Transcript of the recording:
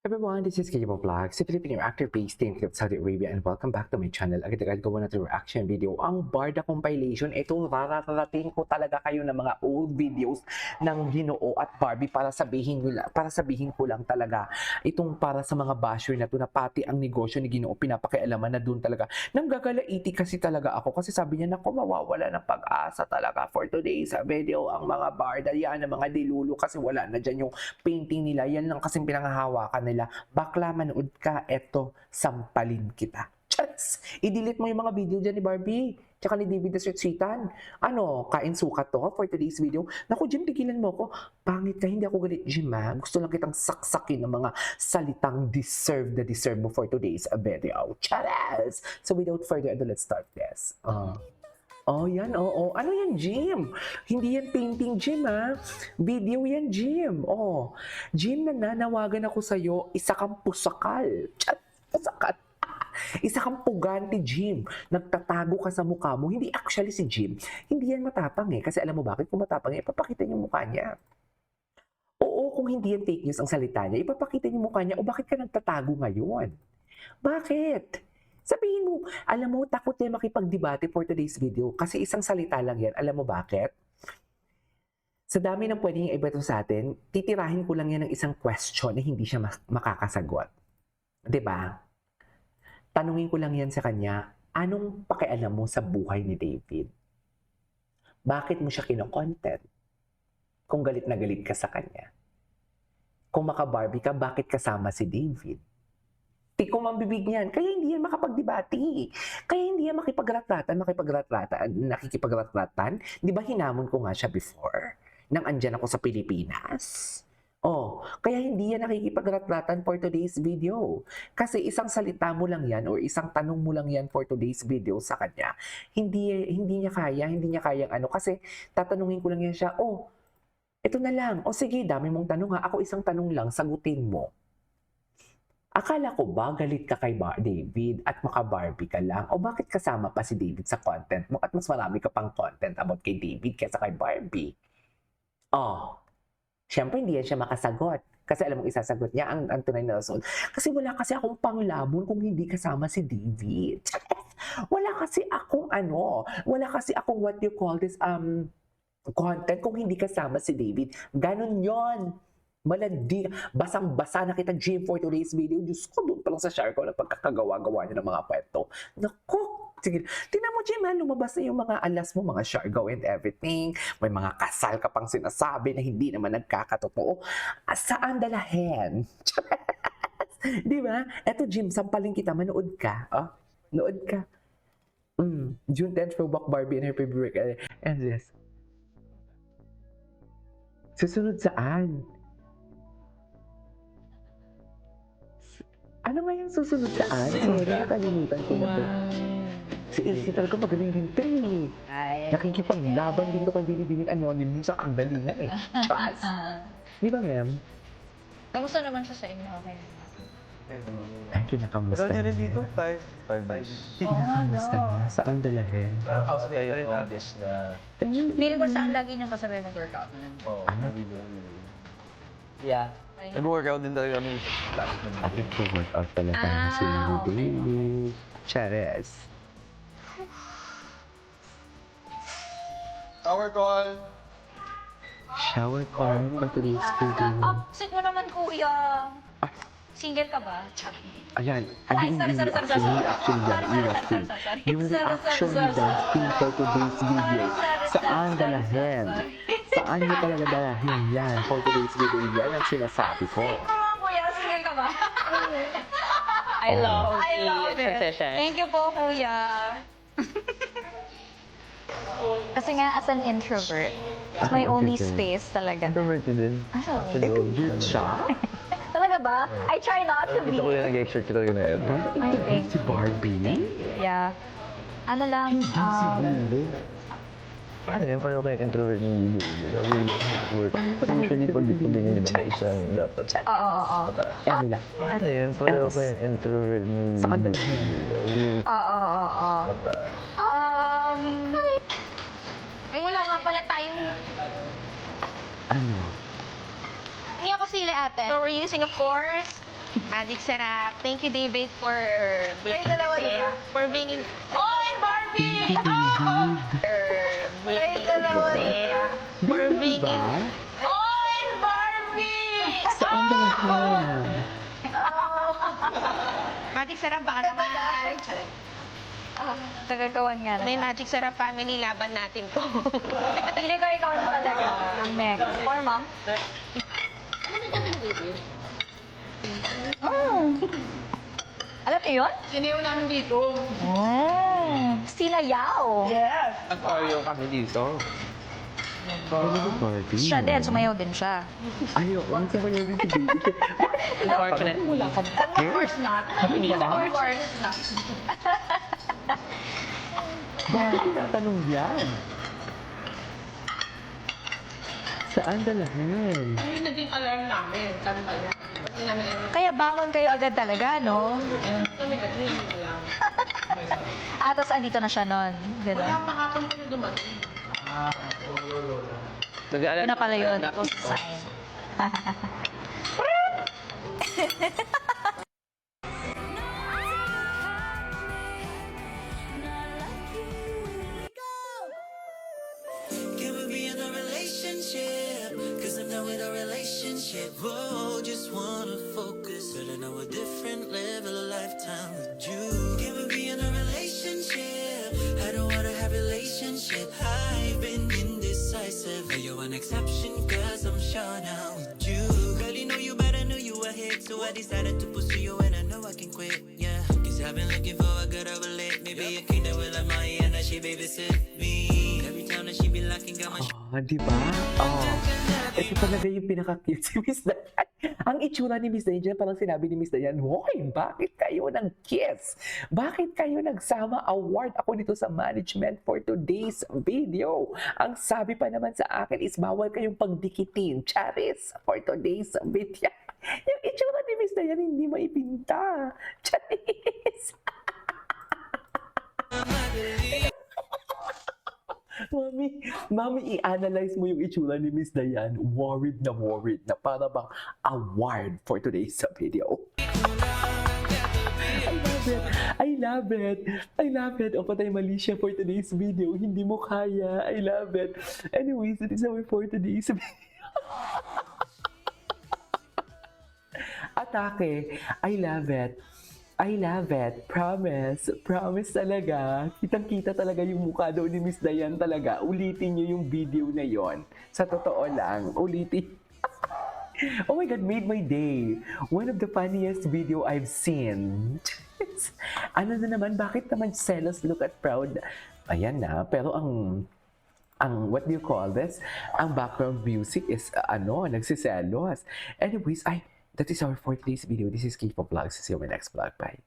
Everyone, this is Kibo Vlog, si Filipino actor based in Saudi Arabia, and welcome back to my channel. Agad-agad gawa natin reaction video. Ang Barda compilation, ito rarating ko talaga kayo ng mga old videos ng Ginoo at Barbie para sabihin ko lang talaga itong para sa mga basher na to na pati ang negosyo ni Ginoo pinapakialaman na doon talaga. Nanggagalaiti kasi talaga ako kasi sabi niya naku mawawala ng pag-asa talaga for today's video ang mga Barda yan, ang mga dilulo kasi wala na dyan yung painting nila. Yan lang kasing pinanghahawakan nila. Bakla, manood ka, eto, sampalin kita. Chats! I-delete mo yung mga video dyan ni Barbie, tsaka ni David the Sweetan. Ano, kain sukat to for today's video? Naku, Jim, tigilan mo ko. Pangit ka, hindi ako galit, Jim, ha? Gusto lang kitang saksakin ng mga salitang deserve mo for today's video. Charas! So without further ado, let's start this. Oh, yan, oo. Ano yan, Jim? Hindi yan painting, Jim, ha? Video yan, Jim. Oh, Jim, nananawagan ako sa'yo, isa kang pusakal. Chat, pusakal. Isa kang puganti, Jim. Nagtatago ka sa mukha mo. Hindi actually si Jim. Hindi yan matapang eh. Kasi alam mo bakit kung matapang eh, ipapakita niya yung mukha niya. Oo, kung hindi yan fake news ang salita niya, ipapakita niya yung mukha niya. O bakit ka nagtatago ngayon? Bakit? Sabihin mo, alam mo, takot niya makipagdebate for today's video kasi isang salita lang yan. Alam mo bakit? Sa dami ng pwedeng ibato sa atin, titirahin ko lang yan ng isang question na hindi siya makakasagot. 'Di ba? Tanungin ko lang yan sa kanya, anong pakialam mo sa buhay ni David? Bakit mo siya kino-content? Kung galit na galit ka sa kanya. Kung maka-Barbie ka, bakit kasama si David? Tikom ang bibig niyan. Kaya hindi yan makapagdebate. Kaya hindi yan nakikipagretratan. Di ba hinamon ko nga siya before? Nang andyan ako sa Pilipinas. Oh, kaya hindi yan nakikipagretratan for today's video. Kasi isang salita mo lang yan or isang tanong mo lang yan for today's video sa kanya. Hindi niya kayang ano. Kasi tatanungin ko lang yan siya, oh, ito na lang. O sige, dami mong tanong ha. Ako isang tanong lang, sagutin mo. Akala ko ba galit ka kay David at maka-Barbie ka lang? O bakit kasama pa si David sa content mo at mas marami ka pang content about kay David kaysa kay Barbie? Oh, syempre hindi yan siya makasagot. Kasi alam mong isasagot niya ang tunay na rason. Kasi wala kasi akong panglamon kung hindi kasama si David. Wala kasi akong what you call this, content kung hindi kasama si David. Ganon yon. Malandi, basang-basa na kita, Jim, for today's video. Diyos ko, doon pa lang sa share ko na pagkakagawa-gawa niya ng mga kwento. Naku, sige. Tingnan mo, Jim, lumabas na yung mga alas mo, mga Shargo and everything. May mga kasal ka pang sinasabi na hindi naman nagkakatotoo. Saan dalahin? Di ba? Eto, Jim, sampalin kita, manood ka. Oh, nood ka. June 10th, throwback Barbie and her favorite. And this. Susunod saan? Ano nga yung susunod saan? Sorry, nakalimutan ko na. Si Ilse talaga magaling rin ito eh. Nakikipaglaban din ito kay Binibining Anonymous sa kandali nga eh. Trust. Di ba, ma'am? Kamusta naman siya sa inyo? Okay. Ay, kinakamusta Pero niya. niya dito, 5 days. Kinakamusta niya? Saan dalahin? House day rin on this na... Feeling ko saan lagi niyang kasabay nag-workout. Ano? Yeah. Nag-workout din talaga kami. At nag-workout talaga si David. Chares. Tower call! Shower call for today's video. Sit mo naman, kuya. Single ka ba? Ayan, Ay, sorry. Yung reaction ni Dustin for today's video. Saan dalahin? Saan niyo talaga dalahin yan for today's video? Yan ang sinasabi ko. Kuya, single ka ba? I love it. Thank you po, kuya. Kasi nga, as an introvert, my only space talaga. Introverted din. Weird siya. Talaga ba? I try not to be. Ito ko yung nag-exert ko talaga na yun. I think. Si Barbie? Yeah. Ano lang, Ano yun? Paano ko yung introvert yung work? Usually, pag dito din yun, diba, isang dapat. oo. Ano lang? Ano yun? Paano ko yung introvert yung... Saan dalahin? Oo. Ay, wala nga pala tayong... Ano? Hindi ako sila ate. So we're using, of course, Magic sarap. Thank you, David, for being Oy, Barbie! For being Oy, Barbie! Saan ba na? Magic sarap, baka naman. Nagagawan nga May Magic sarap family, laban natin to. Hindi ko ikaw na talaga. Ang next. Or mom? Alam niyo yun? Siniw namin dito. Sinayaw. At ayaw kami dito. Barbie. Siya din, sumayaw din siya. Ayaw, ang sabi niya din si Baby. Of course not. Of course not. Bakit tinatanong yan? Saan dalahan? Yung naging alarm namin. Kami ba yan? Kaya bangon kayo agad talaga, no? Kami kasi yung alarm. Tapos andito na siya nun. Ganun. Kaya makapon ko yung dumating. Nag-aalala. Yun na pala yun. Post sign. Can we be in a relationship? Cause I'm done with a relationship. Whoa, just wanna focus. But I know a different level of lifetime with you. Can we be in a relationship? I don't wanna have relationship. I've been indecisive. But you're an exception cause I'm sure now with you. Girl, you know you better knew you were hit. So I decided to pursue you and I know I can quit. Yeah, cause I've been looking for a girl I relate. Maybe a king that will love my and that she babysit me. Every time that she be locking got my Di ba? Ito talaga yung pinaka-cute si Miss Dayan. Ang itsura ni Miss Dayan, parang sinabi ni Miss Dayan, hoy, bakit kayo nag-kiss? Bakit kayo nagsama? Award ako nito sa management for today's video. Ang sabi pa naman sa akin is bawal kayong pagdikitin. Charis, for today's video. Yung itsura ni Miss Dayan hindi maipinta. Charis. Mami, i-analyze mo yung itsura ni Miss Dayan. Worried na para bang award for today's video. I love it. O patay mali siya for today's video. Hindi mo kaya. I love it. Anyways, it is our for today's video. Atake. I love it. Promise talaga. Kitang-kita talaga yung mukha daw ni Miss Dayan talaga. Ulitin niyo yung video na yon. Sa totoo lang, ulitin. Oh my God, made my day. One of the funniest video I've seen. Ano na naman, bakit naman jealous, look at proud? Ayan na, pero ang what do you call this? Ang background music is, nagsiselos. Anyways, that is our for today's video. This is K-Pop Vlogs. See you in my next vlog. Bye.